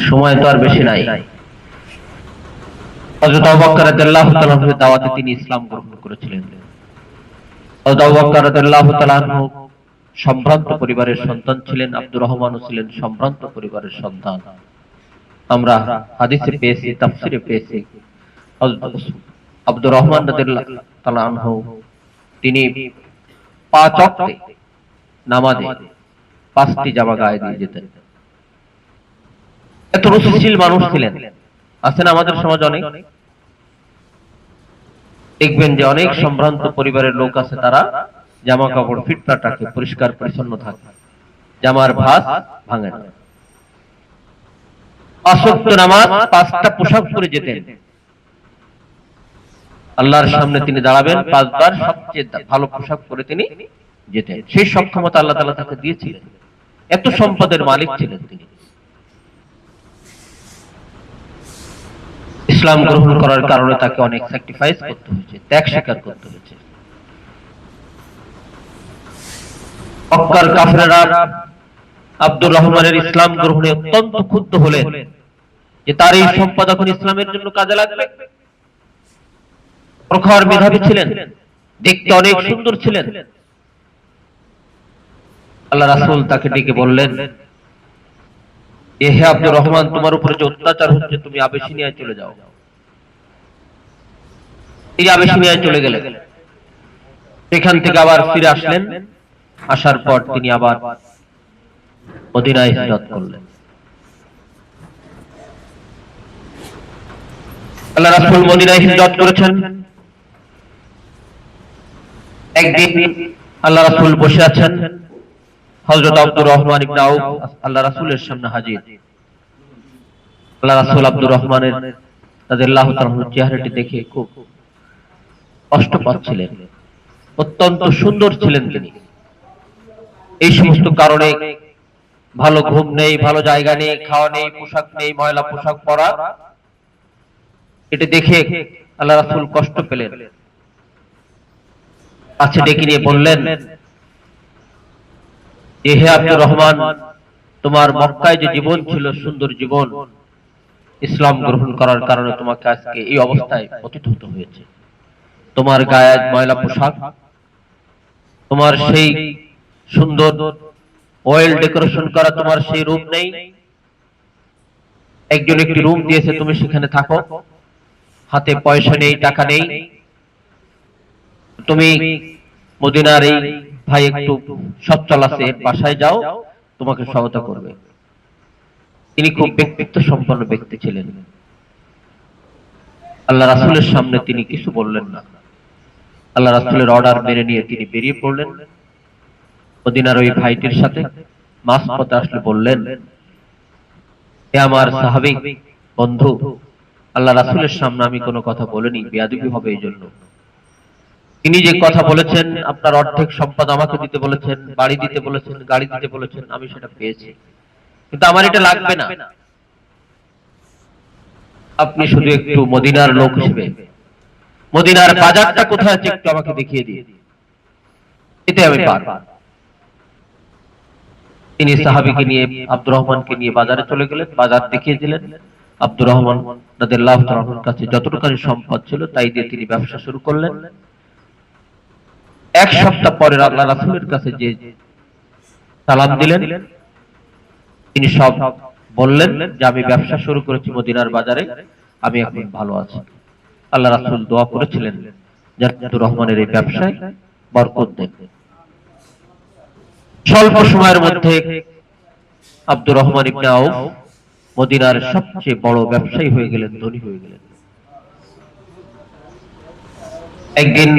সময় তো আর বেশি নাই। হযরত আবু বকর রাদিয়াল্লাহু তাআলা আনহুর দাওয়াতে তিনি ইসলাম গ্রহণ করেছিলেন। হযরত আবু বকর রাদিয়াল্লাহু তাআলা আনহু সম্ভ্রান্ত পরিবারের সন্তান ছিলেন, আব্দুর রহমানও ছিলেন সম্ভ্রান্ত পরিবারের সন্তান। আমরা হাদিসে পেয়েছি, তাফসিরে পেয়েছি, হযরত আব্দুর রহমান রাদিয়াল্লাহু তাআলা আনহু তিনি ৫ ওয়াক্তে নামাজে ৫টি জামা গায়ে দিয়ে যেতেন। এত রুচিশীল মানুষ ছিলেন। আছেন আমাদের সমাজ অনেক, দেখবেন যে অনেক সম্ভ্রান্ত পরিবারের লোক আছে, তারা জামা কাপড় ফিটফাট রাখে, পরিষ্কার পরিচ্ছন্ন থাকে, জামার ভাঁজ ভাঙে না। ৫ ওয়াক্ত নামাজ ৫টা পোশাক পরে যেতেন। আল্লাহর সামনে তিনি দাঁড়াবেন ৫ বার, সবচেয়ে ভালো পোশাক পরে তিনি যেতেন। সেই সক্ষমতা আল্লাহ তাআলা তাকে দিয়েছিলেন। এত সম্পদের মালিক ছিলেন তিনি। ইসলাম গ্রহণ করার কারণে তাকে অনেক স্যাক্রিফাইস করতে হয়েছে, ত্যাগ স্বীকার করতে হয়েছে। মক্কার কাফেররা আব্দুর রহমানের ইসলাম গ্রহণে অত্যন্ত ক্ষুব্ধ হলেন যে তার এই সম্পদ এখন ইসলামের জন্য কাজে লাগবে। প্রখর মেধাবী ছিলেন, দেখতে অনেক সুন্দর ছিলেন। আল্লাহ রাসূল তাকে ডেকে বললেন, হে আব্দুর রহমান, তোমার উপরে যে অত্যাচার হচ্ছে, তুমি আবেশিনিয়ায় চলে যাও। এই আবেশিনিয়ায় চলে গেলেন। সেখান থেকে আবার ফিরে আসলেন। আসার পর তিনি আবার মদিনায় হিজরত করলেন। আল্লাহ রাসূল মদিনায় হিজরত করেছেন। একদিন আল্লাহ রাসূল বসে আছেন, হযরত আব্দুর রহমান ইবনে আউফ আল্লাহ রাসূলের সামনে হাজির। আল্লাহ রাসূল আব্দুর রহমানের রাদিয়াল্লাহু তাআলার চেহারাটি দেখে খুব কষ্ট পাচ্ছিলেন। অত্যন্ত সুন্দর ছিলেন তিনি। এই সমস্ত কারণে ভালো ঘুম নেই, ভালো জায়গা নেই, খাওয়া নেই, পোশাক নেই, ময়লা পোশাক পরা, এটা দেখে আল্লাহ রাসূল কষ্ট পেলেন। কাছে ডেকে নিয়ে বললেন, হে আব্দুর রহমান, তোমার মক্কায় যে জীবন ছিল, সুন্দর জীবন, ইসলাম গ্রহণ করার কারণে তোমাকে আজকে এই অবস্থায় পতিত হতে হয়েছে। তোমার গায়ে ময়লা পোশাক, তোমার সেই সুন্দর ওয়েল ডেকোরেশন করা তোমার সেই রুম নেই। একজন একটি রুম দিয়েছে, তুমি সেখানে থাকো। হাতে পয়সা নেই, টাকা নেই। তুমি মদিনার এই ভাই একটু সচ্ছল আছে, বাসায় যাও, তোমাকে সহায়তা করবে। তিনি খুব ব্যক্তিত্ব সম্পন্ন ব্যক্তি ছিলেন। আল্লাহ রাসূলের সামনে তিনি কিছু বললেন না। আল্লাহ রাসূলের অর্ডার মেনে নিয়ে তিনি বেরিয়ে পড়লেন। মদিনার ওই ভাইটির সাথে মাঝপথে আসলে বললেন, হে আমার সাহাবী বন্ধু, আল্লাহ রাসূলের সামনে আমি কোনো কথা বলিনি, বেয়াদবি হবে এই জন্য। তিনি যে কথা বলেছেন, আপনার অর্ধেক সম্পদ আমাকে দিতে বলেছেন, বাড়ি দিতে বলেছেন, গাড়ি দিতে বলেছেন, আমি সেটা পেয়েছি, কিন্তু আমার এটা লাগবে না। আপনি শুধু একটু মদিনার লোক হিসেবে মদিনার বাজারটা কোথায় আছে একটু আমাকে দেখিয়ে দিন, এতে আমি পারব। তিনি সাহাবীকে নিয়ে, আব্দুর রহমানকে নিয়ে বাজারে চলে গেলেন, বাজার দেখিয়ে দিলেন। আব্দুর রহমান রাদিয়াল্লাহু তাআলার কাছে যতটুকু সম্পদ ছিল তাই দিয়ে তিনি ব্যবসা শুরু করলেন। এক সপ্তাহ পরে আল্লাহ রাসূলের কাছে যে সালাম দিলেন, তিনি সব বললেন যে আমি ব্যবসা শুরু করেছি মদিনার বাজারে, আমি এখন ভালো আছি। আল্লাহ রাসূল দোয়া করেছিলেন যে আব্দুর রহমানের এই ব্যবসায় বরকত দেন। স্বল্প সময়ের মধ্যে আব্দুর রহমান ইবনে আউফ মদিনার সবচেয়ে বড় ব্যবসায়ী হয়ে গেলেন, ধনী হয়ে গেলেন। একদিন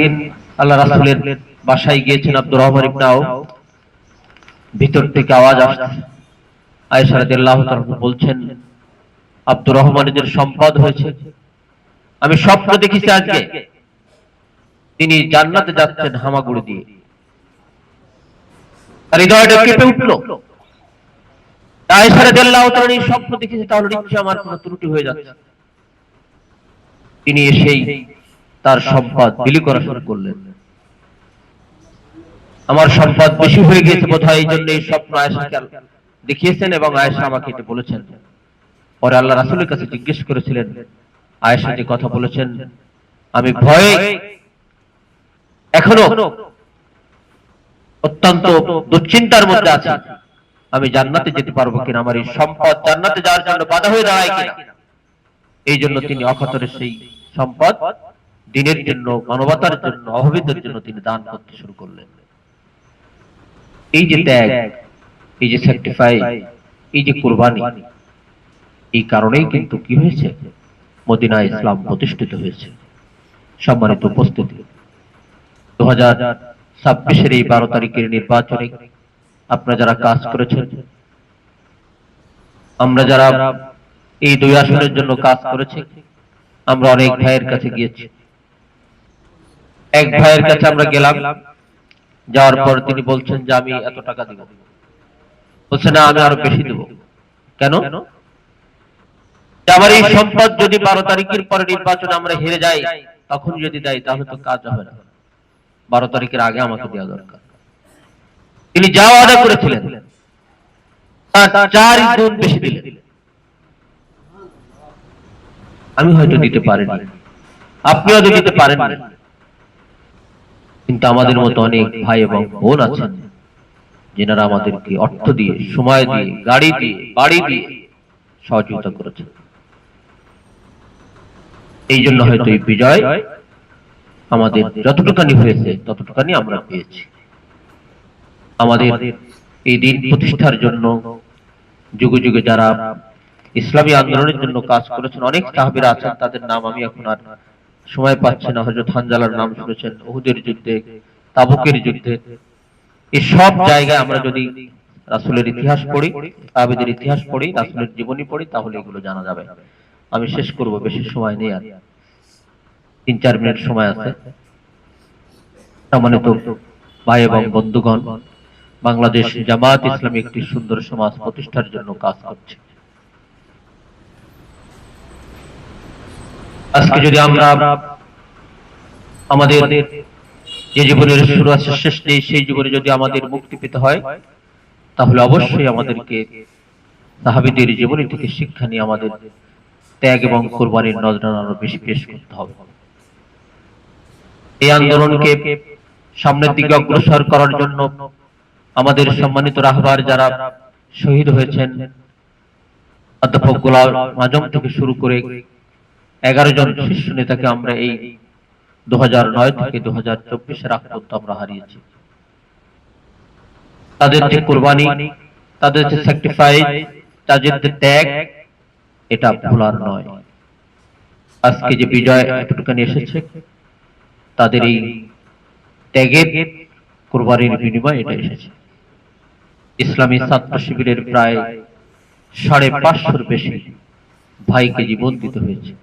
আল্লাহ রাসূলের বাসায় গিয়েছেন আব্দুর রহমান ইবনে আউফ। ভিতর থেকে আওয়াজ আসছে। আয়েশা রাদিয়াল্লাহু তাআলা বলছেন, আব্দুর রহমানের যে সম্পদ হয়েছে, আমি স্বপ্ন দেখেছি আজকে তিনি জান্নাতে যাচ্ছেন হামাগুড়ি দিয়ে। তার হৃদয়টা কেঁপে উঠল। আয়েশা রাদিয়াল্লাহু তাআলা এই স্বপ্ন দেখেছে, তাহলে নিশ্চয়ই আমার কোনো ত্রুটি হয়ে যাচ্ছে। তিনি এসেই তার সম্পদ বিলি করা শুরু করলেন। আমার সম্পদ বেশি হয়ে গিয়েছে বোধহয়, এই জন্য এই স্বপ্ন আয়েশাকে দেখিয়েছেন এবং আয়েশা আমাকে এটা বলেছেন। পরে আল্লাহ রাসূলের কাছে জিজ্ঞেস করেছিলেন, আয়েশা যে কথা বলেছেন, আমি ভয়ে এখনো অত্যন্ত দুশ্চিন্তার মধ্যে আছি, আমি জান্নাতে যেতে পারবো কিনা, আমার এই সম্পদ জান্নাতে যাওয়ার জন্য বাধা হয়ে দাঁড়ায় কিনা। এই জন্য তিনি অকাতরে সেই সম্পদ দিনের জন্য, মানবতার জন্য, অভাবীদের জন্য তিনি দান করতে শুরু করলেন। এই যে ত্যাগ, এই যে স্যাক্রিফাইস, এই যে কুরবানি, এই কারণেই কিন্তু কি হয়েছে, মদিনায় ইসলাম প্রতিষ্ঠিত হয়েছে। সম্মানিত উপস্থিতি, 2026-এর এই 12 তারিখের নির্বাচনে আপনারা যারা কাজ করেছেন, আমরা যারা এই 2 আসনের জন্য কাজ করেছি, আমরা অনেক ভাইয়ের কাছে গিয়েছি। এক ভাইয়ের কাছে আমরা গেলাম, যাওয়ার পর তিনি বলছেন যে আমি এত টাকা দিব, বলছে না আমি আরো বেশি দেব। কেন? আমার এই সম্পদ যদি 12 তারিখের পরে নির্বাচনে আমরা হেরে যাই, তখন যদি দেয় তাহলে তো কাজ হবে না, 12 তারিখের আগে আমাকে দেওয়া দরকার। তিনি যা ওয়াদা করেছিলেন তার 4 গুণ বেশি দিলেন। আমি হয়তো দিতে পারিনি, আপনি হয়তো দিতে পারেন না, কিন্তু আমাদের মতো অনেক ভাই এবং বোন আছেন যারা আমাদেরকে অর্থ দিয়ে, সময় দিয়ে, গাড়ি দিয়ে, বাড়ি দিয়ে সহযোগিতা করেছেন। এই জন্য হয়তো এই বিজয় আমাদের যতটুকানি হয়েছে ততটুকানি আমরা পেয়েছি। আমাদের এই দিন প্রতিষ্ঠার জন্য যুগে যুগে যারা ইসলামী আন্দোলনের জন্য কাজ করেছেন, অনেক সাহাবীরা আছেন, তাদের নাম আমি এখন আর সময় পাচ্ছি না। হযরত হানজালার নাম শুনেছেন, উহুদের যুদ্ধে, তাবুকের যুদ্ধে। এই সব জায়গায় আমরা যদি রাসূলের ইতিহাস পড়ি, সাহাবীদের ইতিহাস পড়ি, রাসূলের জীবনী পড়ি, তাহলে এগুলো জানা যাবে। আমি শেষ করব, বেশি সময় নেই, আর 3-4 মিনিট সময় আছে। সম্মানিত ভাই এবং বন্ধুগণ, বাংলাদেশ জামাত ইসলামী একটি সুন্দর সমাজ প্রতিষ্ঠার জন্য কাজ করছে। আজকে যদি আমরা আমাদের যে জীবনের শুরু আছে শেষ নেই, সেই জীবনে যদি আমাদের মুক্তি পেতে হয়, তাহলে অবশ্যই আমাদেরকে সাহাবীদের জীবনী থেকে শিক্ষা নিয়ে আমাদের ত্যাগ এবং কুরবানির নজরানা আরো বেশি পেশ করতে হবে। এই আন্দোলনকে সামনের দিকে অগ্রসর করার জন্য আমাদের সম্মানিত রাহবার যারা শহীদ হয়েছেন, অধ্যাপক গোলাম আজম থেকে শুরু করে 11 জন শীর্ষ নেতাকে আমরা এই 2009 থেকে 2024-এর আগ পর্যন্ত আমরা হারিয়েছি। তাদের যে কুরবানি, তাদের যে স্যাক্রিফাইস, তাদের যে ত্যাগ, এটা ভোলার নয়। আজকে যে বিজয় এতটুকুনি এসেছে, তাদের এই ত্যাগের কুরবানির বিনিময়ে এটা এসেছে। ইসলামী ছাত্র শিবিরের প্রায় 550-এর বেশি ভাইকে জীবন দিতে হয়েছে।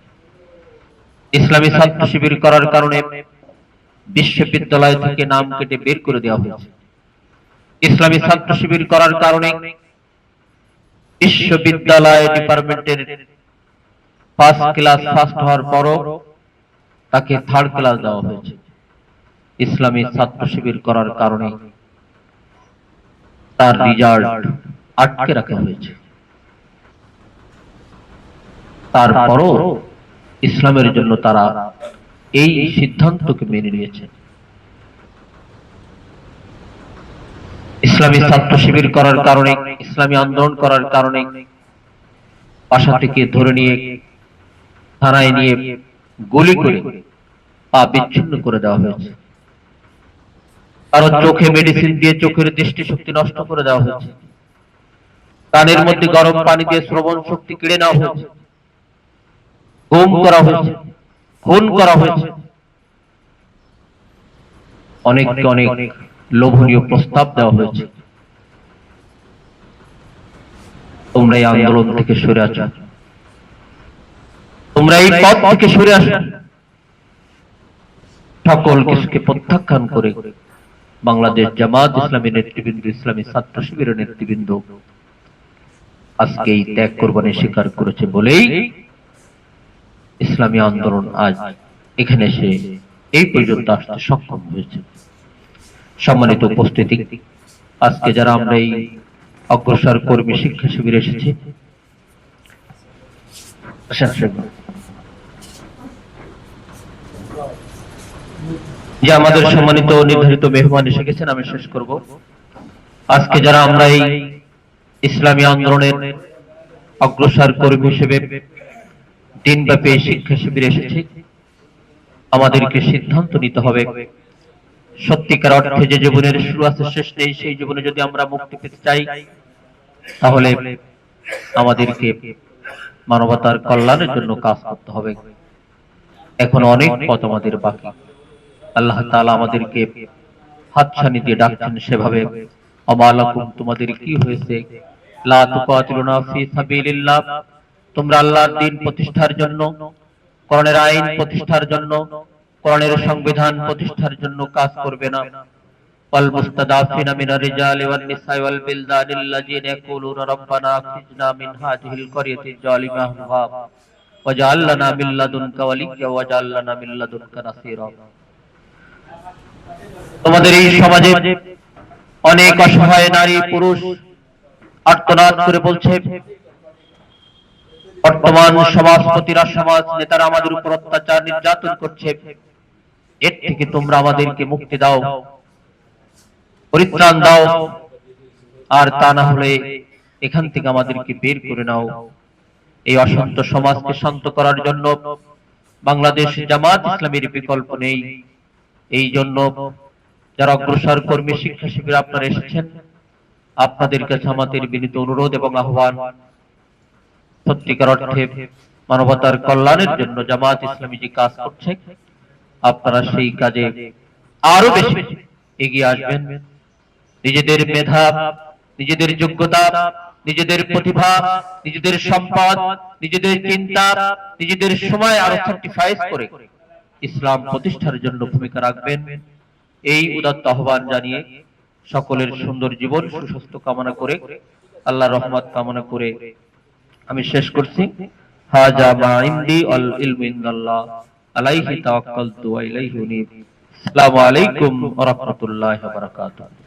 ইসলামী ছাত্র শিবির করার কারণে বিশ্ববিদ্যালয় থেকে নাম কেটে বের করে দেওয়া হয়েছে। ইসলামী ছাত্র শিবির করার কারণে বিশ্ববিদ্যালয় ডিপার্টমেন্টের ফার্স্ট ক্লাস ফার্স্ট হওয়ার পরও তাকে থার্ড ক্লাস দেওয়া হয়েছে। ইসলামী ছাত্র শিবির করার কারণে তার রেজাল্ট আটকে রাখা হয়েছে। তারপরও ইসলামের জন্য তারা এই সিদ্ধান্তকে মেনে নিয়েছে। ইসলামী ছাত্র শিবির করার কারণে, ইসলামী আন্দোলন করার কারণে বাসা থেকে ধরে নিয়ে থানায় নিয়ে গুলি করে পা বিচ্ছিন্ন করে দেওয়া হয়েছে। কারো চোখে মেডিসিন দিয়ে চোখের দৃষ্টিশক্তি নষ্ট করে দেওয়া হয়েছে। কানের মধ্যে গরম পানি দিয়ে শ্রবণ শক্তি কেড়ে নেওয়া হয়েছে। গুম করা হয়েছে, খুন করা হয়েছে। অনেককে অনেক লোভনীয় প্রস্তাব দেওয়া হয়েছে। তোমরা এই আন্দোলন থেকে সরে আসো, তোমরা এই পথ থেকে সরে আসো। সকল কিছুকে প্রত্যাখ্যান করে বাংলাদেশ জামাত ইসলামী নেতৃবৃন্দ, ইসলামী ছাত্র শিবিরের নেতৃবৃন্দ আজকে এই ত্যাগ কোরবানি স্বীকার করেছে বলেই ইসলামী আন্দোলন আজ এখানে এসে এই পর্যন্ত আসতে সক্ষম হয়েছে। সম্মানিত উপস্থিতি, আজকে যারা আমরা এই অগ্রসর কর্মী শিক্ষা শিবিরে এসেছি, যে আমাদের সম্মানিত নির্ধারিত মেহমান এসে গেছেন, আমি শেষ করব। আজকে যারা আমরা এই ইসলামী আন্দোলনের অগ্রসর কর্মী হিসেবে দিনব্যাপী শিক্ষা শিবিরে এসেছি, আমাদেরকে সিদ্ধান্ত নিতে হবে সত্যিকার অর্থে যে জীবনের শুরু আছে শেষ নেই, সেই জীবনে যদি আমরা মুক্তি পেতে চাই, তাহলে আমাদেরকে মানবতার কল্যাণের জন্য কাজ করতে হবে। এখন অনেক পথ আমাদের বাকি। আল্লাহ তাআলা আমাদেরকে হাতছানি দিয়ে ডাকছেন সেভাবে, আমালাকুম, তোমাদের কি হয়েছে, লা তুকাতিলুনা ফি সাবিলিল্লাহ, তোমরা আল্লাহর দ্বীন প্রতিষ্ঠার জন্য, কোরআনের আইন প্রতিষ্ঠার জন্য, কোরআনের সংবিধান প্রতিষ্ঠার জন্য কাজ করবে না। ওয়াল মুস্তাদাফিনা মিনার রিজালি ওয়ান নিসাই ওয়াল বিলদানিল্লাযিনা ইয়াকুলুনা রাব্বানা আখরিজনা মিন হাযিহিল ক্বরিয়াতিজ জালিমাতিহা ওয়াজআল লানা মিন লাদুনকা ওয়ালিয়্যা ওয়াজআল লানা মিন লাদুনকা নাসীরা। তোমাদের এই সমাজে অনেক অসহায় নারী পুরুষ আর্তনাদ করে বলছে, বর্তমান সমাজপতিরা, সমাজ নেতারা আমাদের উপর অত্যাচার নির্যাতন করছে, এর থেকে তোমরা আমাদেরকে মুক্তি দাও, পরিত্রাণ দাও, আর তা না হলে এখান থেকে আমাদেরকে বের করে নাও। এই অশান্ত সমাজকে শান্ত করার জন্য বাংলাদেশ জামাত ইসলামীর বিকল্প নেই। এই জন্য যারা অগ্রসর কর্মী শিক্ষা শিবিরে আপনারা এসেছেন, আপনাদের কাছে আমাদের বিনীত অনুরোধ এবং আহ্বান, সত্যিকার অর্থে মানবতার কল্যাণের জন্য জামাত ইসলামী যে কাজ করছে, আপনারা সেই কাজে আরো বেশি এগিয়ে আসবেন। নিজেদের মেধা, নিজেদের যোগ্যতা, নিজেদের প্রতিভা, নিজেদের সম্পদ, নিজেদের চিন্তা, নিজেদের সময় আরো স্যাক্রিফাইস করে ইসলাম প্রতিষ্ঠার জন্য ভূমিকা রাখবেন। এই উদাত্ত আহ্বান জানিয়ে সকলের সুন্দর জীবন সুস্বাস্থ্য কামনা করে, আল্লাহর রহমত কামনা করে আমি শেষ করছি। হাজা মা ইনদি আল ইলমু ইনদাল্লাহ আলাইহি তাওয়াক্কালতু ওয়া ইলাইহি উনীব। আসসালামু আলাইকুম ওয়া রাহমাতুল্লাহি ওয়া বারাকাতুহু।